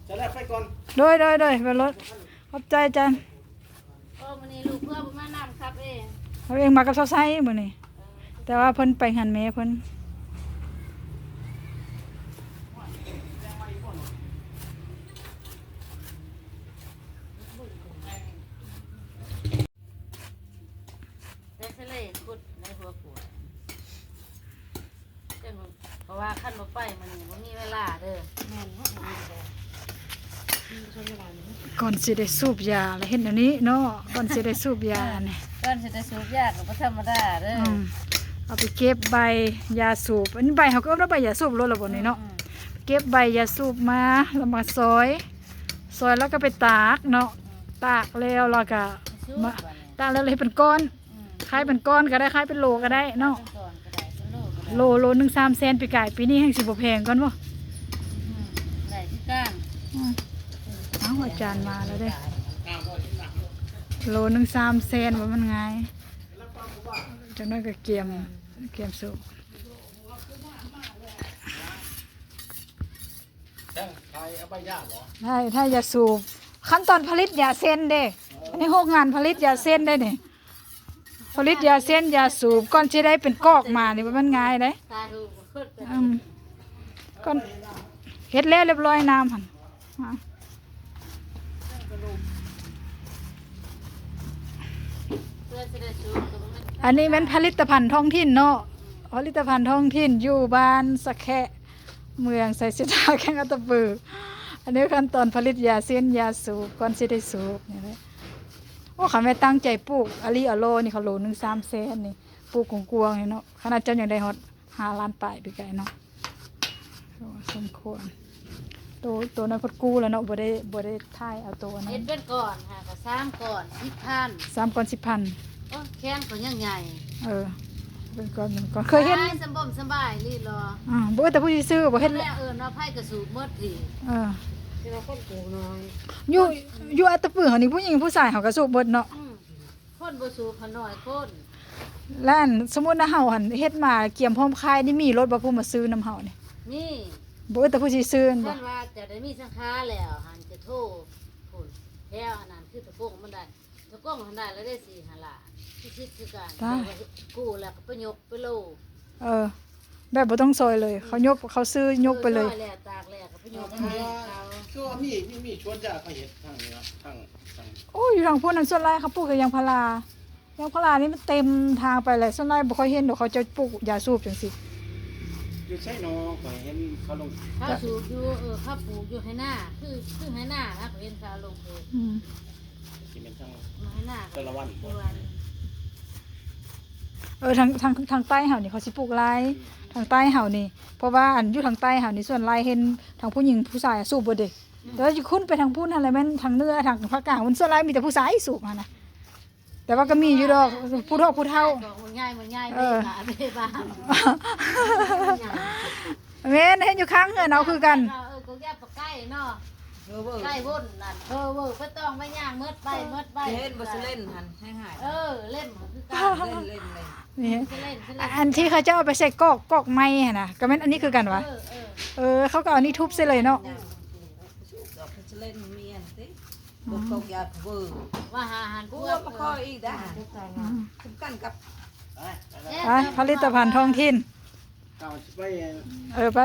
จะแลกไปก่อนโดยไปรถขอบใจจันมื้อนี้ลูกเพื่อบ่มานํครับเอง เขาเองมากับเซาไซมื้อนี้แต่ว่าเพิ่นไปหันแม่เพิ่นได้ทะเลขุดในหัวขวดจังเพราะว่าคันบ่ไปมื้อนี้บ่มีเวลาเด้อแม่นเฮาบ่มีเวลาก่อนสิได้สูบยาแล้วเห็นอันนี้เนาะก่อนสิได้สูบยานี่ ก่อนสิได้สูบยาก็บ่ธรรมดาเด้อ เอาไปเก็บใบยาสูบอันนี้ใบเขาก็เอาใบยาสูบรถระบบนี้เนาะเก็บใบยาสูบมาแล้วมาซอยแล้วก็ไปตากเนาะตากแล้วเราก็มาตากแล้วเลยเป็นก้อนขายเป็นก้อนก็ได้ขายเป็นโลก็ได้เนาะโลนึง3 แสนปีกายปีนี้แห่งสิบ่แพงก่อนบ่ได้ที่ก้านเอาอาจารย์มาแล้วเด้โลนึง3 แสนว่ามันไงจังนั้นก็เกียมสูบได้ถ้ายาสูบขั้นตอนผลิตยาเส้นเด้อันนี้โรงงานผลิตยาเส้นได้เนี่ยผลิตยาเส้นยาสูบก่อนจะได้เป็นกอกมานี่มันง่ายเด้ก่อนเฮ็ดแล้วเรียบร้อยน้ำหั่นอันนี้เป็นผลิตภัณฑ์ท้องถิ่นเนาะผลิตภัณฑ์ท้องถิ่นอยู่บ้านสะแคะเมืองไสศิทาแข้งอัตตปืออันนี้ขั้นตอนผลิตยาเส้นยาสูบก่อนสิได้สูบนี่แหละโอ้เขาไม่ตั้งใจปลูกอะลีอะโลนี่เขาโลนึง3 แสนนี่ปลูกกวางๆนี่เนาะขนาดเจ้าอย่างได้ฮอด5 ล้านปลายไปไกลเนาะสมควรตัวนั้นพดกู้แล้วเนาะบ่ได้ถ่ายเอาตัวนั้นเฮ็ดเป็นก่อนค่ะก็3ก่อน10,000 3 ก่อน 10,000โอ้แข้งก็ยังใหญ่เป็นก่อนเคยเห็นสบายรีรอบ่แต่ผู้ซื้อบ่เฮ็ดแล้วว่าไผก็สูบหมดทีแต่ว่าคนปลูกน้อยอยู่อัตตปือเฮานี่ผู้หญิงผู้ชายเฮาก็สูบเบิดเนาะคนบ่สูบเขาน้อยคน แล้วสมมุติว่าเฮาหั่นเฮ็ดมาเกี่ยมพร้อมขายนี่มีรถบ่ผู้มาซื้อนํเฮานี่มีบ่แต่ผู้สิซื้อบ่ท่านว่าจะได้มีสังฆาแล้วหันจะโทรพุ่นแล้วอันนั้นคือตะโกงมันได้ตะโกงมันได้แล้วได้4 5ล้านคิดคือกันกู้แล้วก็ไปยกไปโลแบบบ่ต้องซอยเลยเขาซื้อยกไปเลยแล้วตากแล้วก็ไปยกให้เขาคือว่ามีชวนยาเขาเฮ็ดทางนี้นะทางโอ้อยู่ทางพวกนั้นส่วนหลายเขาปลูกกับยางพารานี่มันเต็มทางไปเลยส่วนหลายบ่ค่อยเห็นดอกเขาจะปลูกยาสูบจังซี่อยู่ใช่เนาะก็เห็นเขาลงเขาสูบอยู่เขาปลูกอยู่ให้หน้าคือให้หน้านะเขาเห็นเขาลงเองสิเป็นทางให้หน้าแต่ละวันทางใต้เฮานี่เขาสิปลูกหลายทางใต้เฮานี่เพราะว่าอันอยู่ทางใต้เฮานี่ส่วนหลายเห็นทางผู้หญิงผู้ชายสูบบ่เด้แต่ว่าอยู่ขึ้นไปทางพุ่นอะไรแม่นทางเหนือทางภาคกลางมันส่วนหลายมีแต่ผู้ชายสูบมานะแต่ว่าก็มีอยู่ดอกผู้เฒ่ามันง่ายบ้าแม่นเห็นอยู่ข้างเฮือนเอาคือกันก็แยกปากใกล้เนาะใกล้วุ่นนั่นบ่ต้องไปย่างเมิดไปเล่นบ่สิเล่นหั่นให้หายเล่นคือการเล่นเลยนี่อันที่เขาจะเอาไปใส่กอกไม้หั่นน่ะก็แม่นอันนี้คือกันวะเขาก็เอานี่ทุบใส่เลยเนาะสิเล่นเมียนติบ่ตกยาเวอร์ว่าหาหันกูบ่คอยอีกได้คุ้มกันกับผลิตภัณฑ์ท้องถิ่นไป